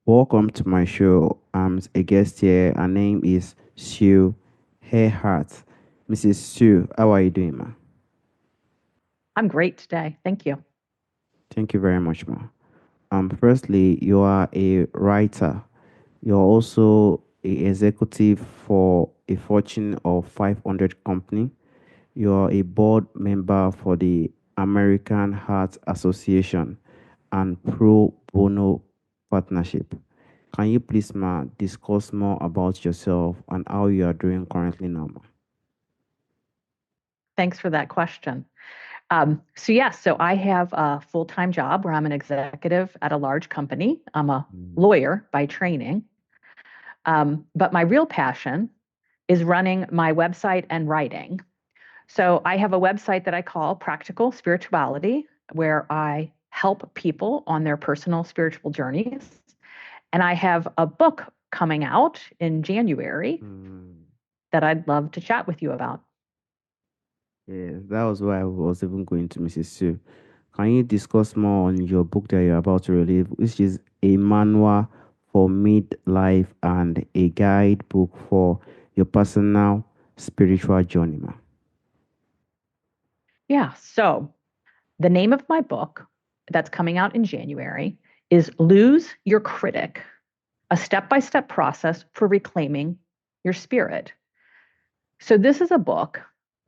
Welcome to my show. I'm a guest here. Her name is Sue Erhart. Mrs. Sue, how are you doing, ma? I'm great today. Thank you. Thank you very much, ma. Firstly, you are a writer. You're also a executive for a Fortune of 500 company. You're a board member for the American Heart Association and Pro Bono Partnership. Can you please, ma, discuss more about yourself and how you are doing currently now, ma? Thanks for that question. So I have a full-time job where I'm an executive at a large company. I'm a Mm. lawyer by training. But my real passion is running my website and writing. So I have a website that I call Practical Spirituality, where I help people on their personal spiritual journeys. And I have a book coming out in January Mm. that I'd love to chat with you about. Yes, that was why I was even going to Mrs. Sue. Can you discuss more on your book that you're about to release, which is a manual for midlife and a guidebook for your personal spiritual journey, ma? Yeah. So the name of my book that's coming out in January is Lose Your Critic, a step by step process for reclaiming your spirit. So, this is a book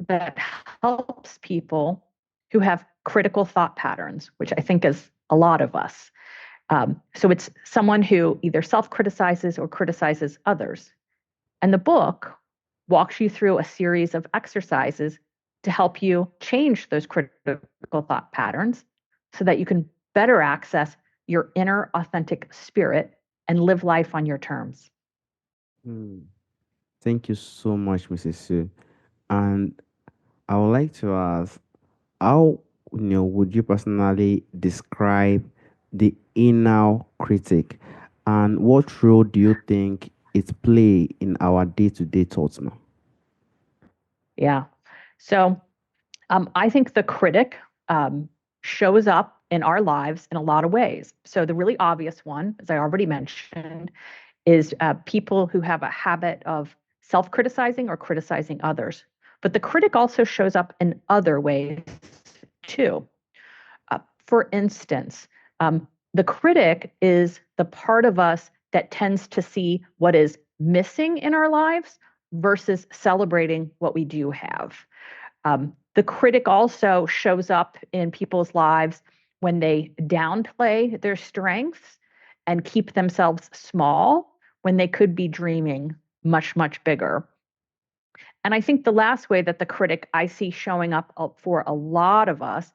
that helps people who have critical thought patterns, which I think is a lot of us. So, it's someone who either self criticizes or criticizes others. And the book walks you through a series of exercises to help you change those critical thought patterns so that you can better access your inner authentic spirit and live life on your terms. Hmm. Thank you so much, Mrs. Sue. And I would like to ask, how would you personally describe the inner critic, and what role do you think it play in our day-to-day thoughts now? Yeah. So I think the critic um, shows up in our lives in a lot of ways. So the really obvious one, as I already mentioned, is people who have a habit of self criticizing or criticizing others. But the critic also shows up in other ways too. For instance, the critic is the part of us that tends to see what is missing in our lives versus celebrating what we do have. The critic also shows up in people's lives when they downplay their strengths and keep themselves small when they could be dreaming much, much bigger. And I think the last way that the critic I see showing up for a lot of us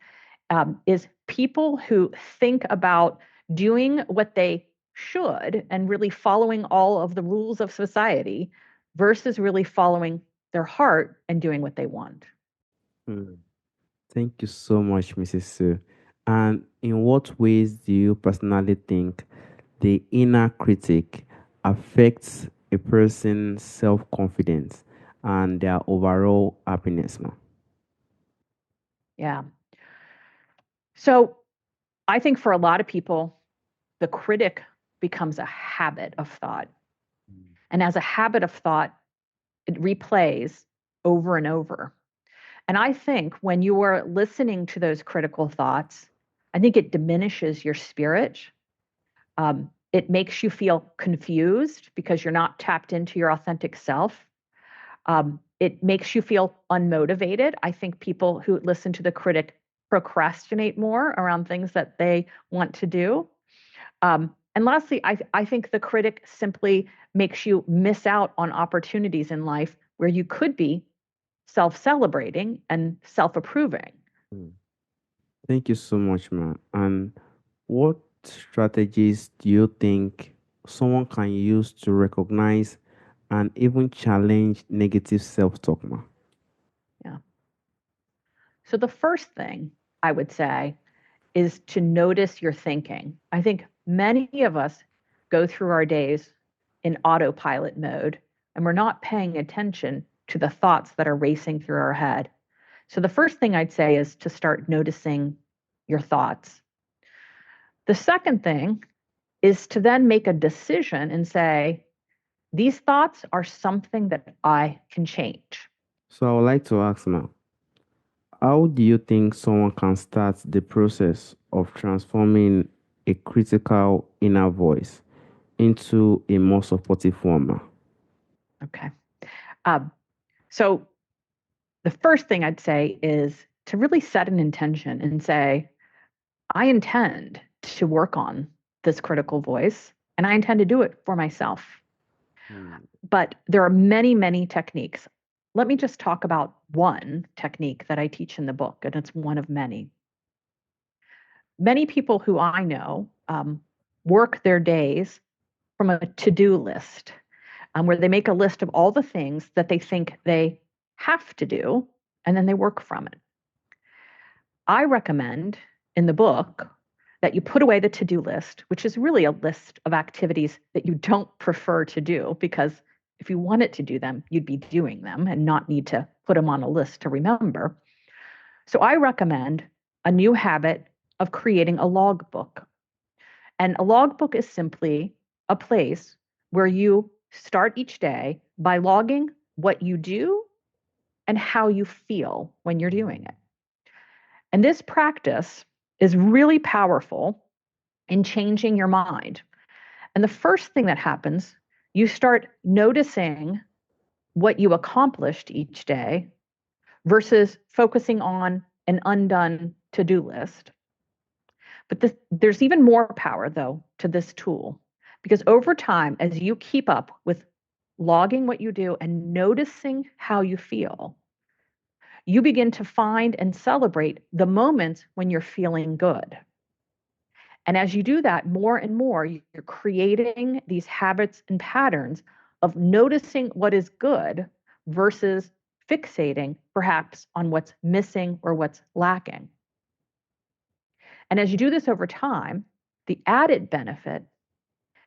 is people who think about doing what they should and really following all of the rules of society versus really following their heart and doing what they want. Hmm. Thank you so much, Mrs. Sue. And in what ways do you personally think the inner critic affects a person's self-confidence and their overall happiness, ma? Yeah. So I think for a lot of people, the critic becomes a habit of thought. And as a habit of thought, it replays over and over. And I think when you are listening to those critical thoughts, I think it diminishes your spirit. It makes you feel confused because you're not tapped into your authentic self. It makes you feel unmotivated. I think people who listen to the critic procrastinate more around things that they want to do. And lastly, I think the critic simply makes you miss out on opportunities in life where you could be self celebrating and self approving. Hmm. Thank you so much, ma. And what strategies do you think someone can use to recognize and even challenge negative self-talk, ma? Yeah. So the first thing I would say is to notice your thinking. I think many of us go through our days in autopilot mode and we're not paying attention to the thoughts that are racing through our head. So the first thing I'd say is to start noticing your thoughts. The second thing is to then make a decision and say, these thoughts are something that I can change. So I would like to ask now, how do you think someone can start the process of transforming a critical inner voice into a more supportive one? Okay. Um, so the first thing I'd say is to really set an intention and say, I intend to work on this critical voice and I intend to do it for myself. Hmm. But there are many, many techniques. Let me just talk about one technique that I teach in the book, and it's one of many. Many people who I know work their days from a to do list, where they make a list of all the things that they think they have to do, and then they work from it. I recommend in the book that you put away the to do list, which is really a list of activities that you don't prefer to do, because if you wanted to do them, you'd be doing them and not need to put them on a list to remember. So I recommend a new habit of creating a logbook. And a logbook is simply a place where you start each day by logging what you do and how you feel when you're doing it. And this practice is really powerful in changing your mind. And the first thing that happens, you start noticing what you accomplished each day versus focusing on an undone to do list. But there's even more power, though, to this tool, because over time, as you keep up with logging what you do and noticing how you feel, you begin to find and celebrate the moments when you're feeling good. And as you do that more and more, you're creating these habits and patterns of noticing what is good versus fixating perhaps on what's missing or what's lacking. And as you do this over time, the added benefit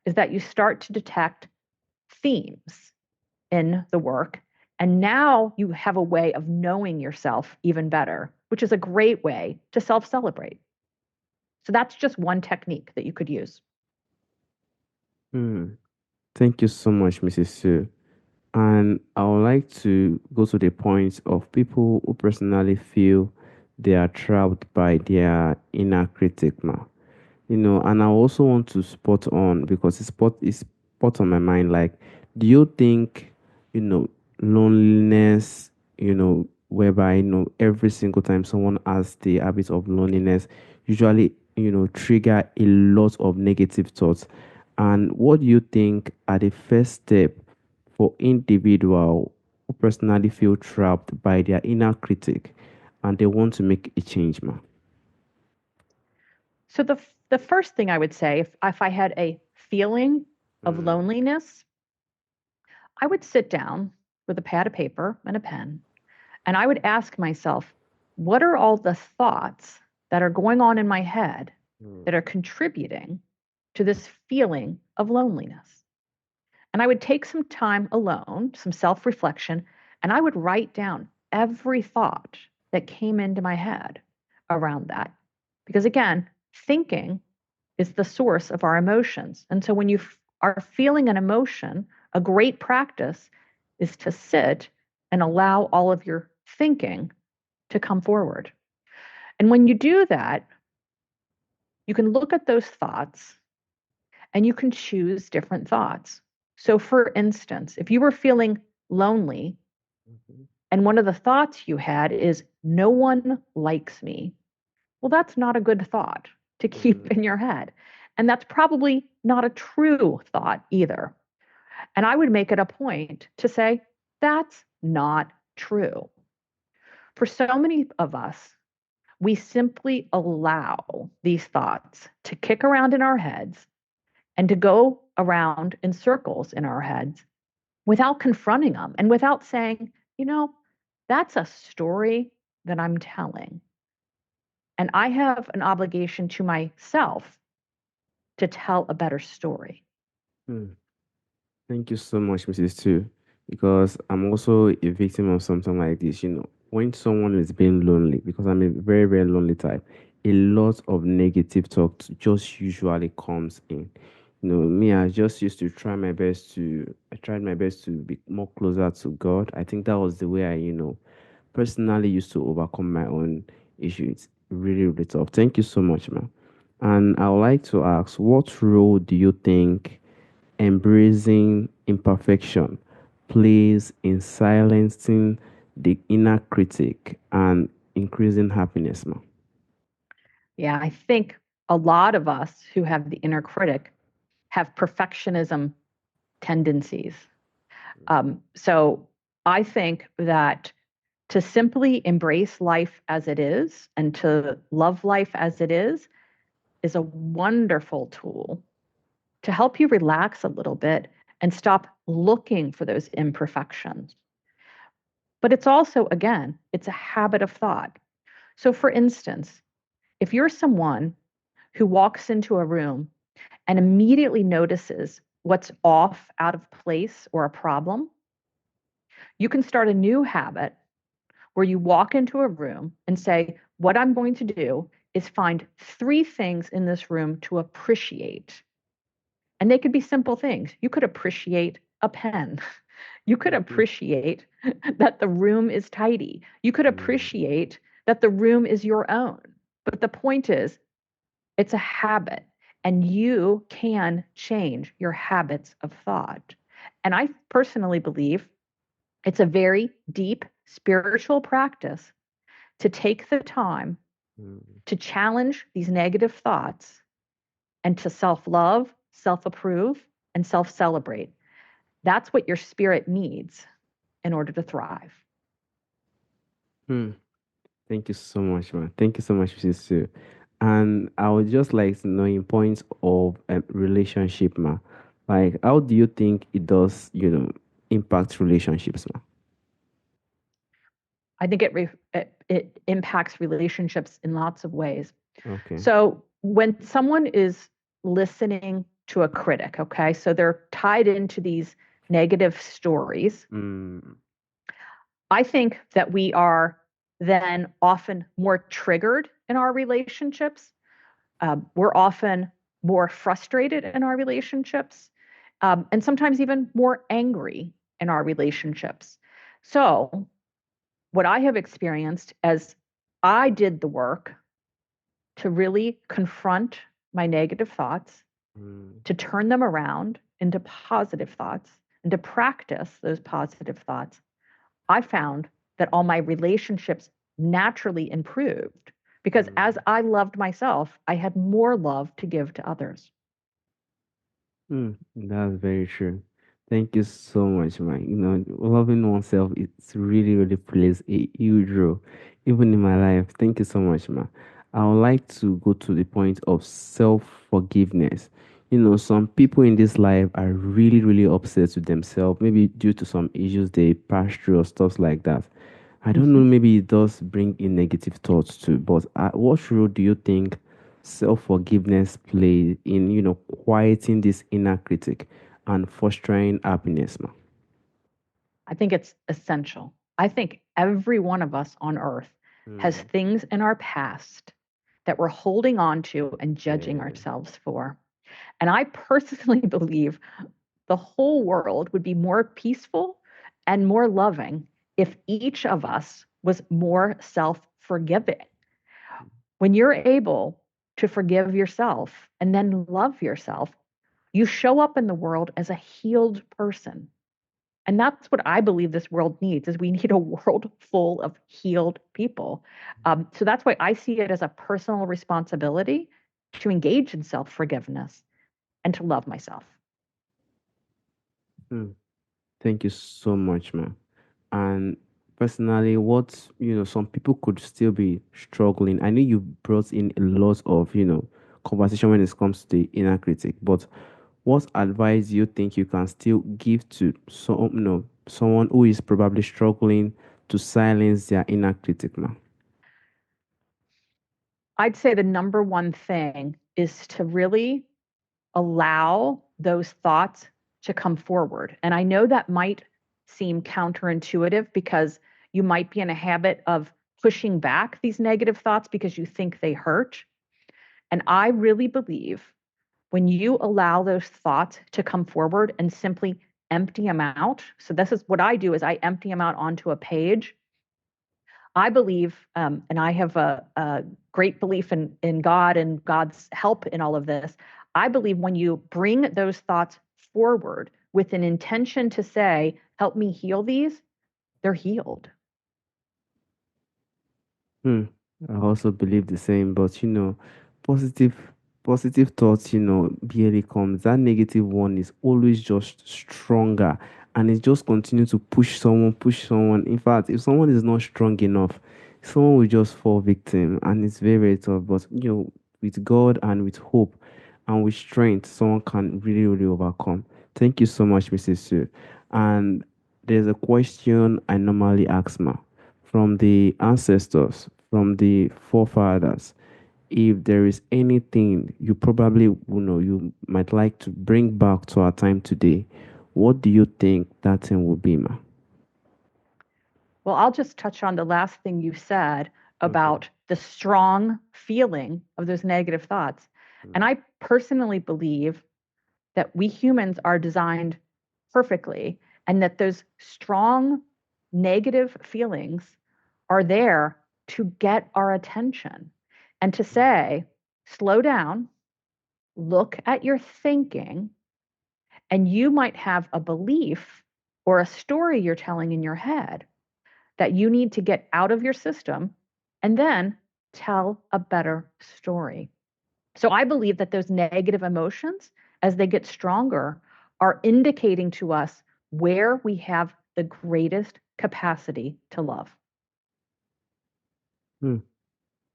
is that you start to detect themes in the work. And now you have a way of knowing yourself even better, which is a great way to self celebrate. So that's just one technique that you could use. Hmm. Thank you so much, Mrs. Sue. And I would like to go to the point of people who personally feel they are trapped by their inner critic now. And I also want to spot on because it's spot on my mind. Like, do you think, you know, loneliness, whereby, every single time someone has the habit of loneliness, usually, trigger a lot of negative thoughts. And what do you think are the first step for individual who personally feel trapped by their inner critic and they want to make a change, man? So the first thing I would say, if I had a feeling of Mm, loneliness, I would sit down with a pad of paper and a pen, and I would ask myself, what are all the thoughts that are going on in my head mm, that are contributing to this feeling of loneliness? And I would take some time alone, some self reflection, and I would write down every thought that came into my head around that. Because again, thinking is the source of our emotions. And so when you are feeling an emotion, a great practice is to sit and allow all of your thinking to come forward. And when you do that, you can look at those thoughts and you can choose different thoughts. So, for instance, if you were feeling lonely mhm, and one of the thoughts you had is, no one likes me, well, that's not a good thought to keep mm, in your head. And that's probably not a true thought either. And I would make it a point to say, that's not true. For so many of us, we simply allow these thoughts to kick around in our heads and to go around in circles in our heads without confronting them and without saying, you know, that's a story that I'm telling. And I have an obligation to myself to tell a better story. mm. Thank you so much, Mrs. Two, because I'm also a victim of something like this. When someone is being lonely, because I'm a very, very lonely type, a lot of negative talk just usually comes in. Me, I just used to try my best to, I tried my best to be more closer to God. I think that was the way I, personally used to overcome my own issues. It's really, really tough. Thank you so much, man. And I would like to ask, what role do you think embracing imperfection plays in silencing the inner critic and increasing happiness, man? Yeah, I think a lot of us who have the inner critic have perfectionism tendencies. So I think that to simply embrace life as it is and to love life as it is a wonderful tool to help you relax a little bit and stop looking for those imperfections. But it's also, again, it's a habit of thought. So, for instance, if you're someone who walks into a room and immediately notices what's off, out of place, or a problem, you can start a new habit where you walk into a room and say, what I'm going to do is find three things in this room to appreciate. And they could be simple things. You could appreciate a pen. You could Mhm. appreciate that the room is tidy. You could Mm, appreciate that the room is your own. But the point is, it's a habit, and you can change your habits of thought. And I personally believe it's a very deep spiritual practice to take the time mm, to challenge these negative thoughts and to self love, self approve, and self celebrate. That's what your spirit needs in order to thrive. mm. Thank you so much, man. Thank you so much, Mrs. Sue. And I would just like to know in points of relationship, man. Like, how do you think it does, impact relationships, man? I think it impacts relationships in lots of ways. Okay. So when someone is listening to a critic, okay, so they're tied into these negative stories, Mm, I think that we are then often more triggered in our relationships. We're often more frustrated in our relationships, and sometimes even more angry in our relationships. So, what I have experienced as I did the work to really confront my negative thoughts, mm, to turn them around into positive thoughts, and to practice those positive thoughts, I found that all my relationships naturally improved because as mm. I loved myself, I had more love to give to others. That's very true. Thank you so much, man. Loving oneself it's really, really plays a huge role, even in my life. Thank you so much, man. I would like to go to the point of self-forgiveness. Some people in this life are really, really upset with themselves, maybe due to some issues they pass through or stuff like that. I don't know, Mhm. maybe it does bring in negative thoughts too, but what role do you think self-forgiveness play in, quieting this inner critic and fostering happiness, man? I think it's essential. I think every one of us on earth has Mm, things in our past that we're holding on to and judging yeah. ourselves for. And I personally believe the whole world would be more peaceful and more loving if each of us was more self forgiving. When you're able to forgive yourself and then love yourself, you show up in the world as a healed person. And that's what I believe this world needs is we need a world full of healed people. So that's why I see it as a personal responsibility to engage in self-forgiveness and to love myself. Mm, thank you so much, man. And personally, some people could still be struggling. I know you brought in a lot of, conversation when it comes to the inner critic, but what advice do you think you can still give to someone who is probably struggling to silence their inner critic now? I'd say the number one thing is to really allow those thoughts to come forward. And I know that might seem counterintuitive because you might be in a habit of pushing back these negative thoughts because you think they hurt. And I really believe When you allow those thoughts to come forward and simply empty them out, so this is what I do is I empty them out onto a page. I believe, and I have a great belief in God and God's help in all of this. I believe when you bring those thoughts forward with an intention to say, help me heal these, they're healed. Hmm. I also believe the same, but positive positive thoughts, barely comes. That negative one is always just stronger, and it just continues to push someone. In fact, if someone is not strong enough, someone will just fall victim, and it's very, very tough. But with God and with hope and with strength, someone can really, really overcome. Thank you so much, Mrs. Sue. And there's a question I normally ask ma from the ancestors, from the forefathers. If there is anything you probably you might like to bring back to our time today, what do you think that thing will be, ma? Well, I'll just touch on the last thing you said Okay. about the strong feeling of those negative thoughts. And Mm, I personally believe that we humans are designed perfectly and that those strong negative feelings are there to get our attention and to mm, say, slow down, look at your thinking, and you might have a belief or a story you're telling in your head that you need to get out of your system and then tell a better story. So I believe that those negative emotions, as they get stronger, are indicating to us where we have the greatest capacity to love. mm.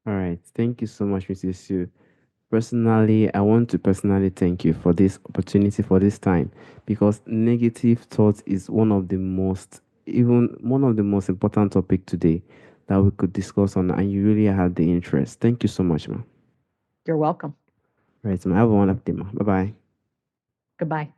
All right. Thank you so much, Mrs. Sue. Personally, I want to personally thank you for this opportunity, for this time, because negative thoughts is even one of the most important topic today that we could discuss on, and you really had the interest. Thank you so much, ma. You're welcome. Right, ma. Have a wonderful day, ma. Bye bye. Goodbye.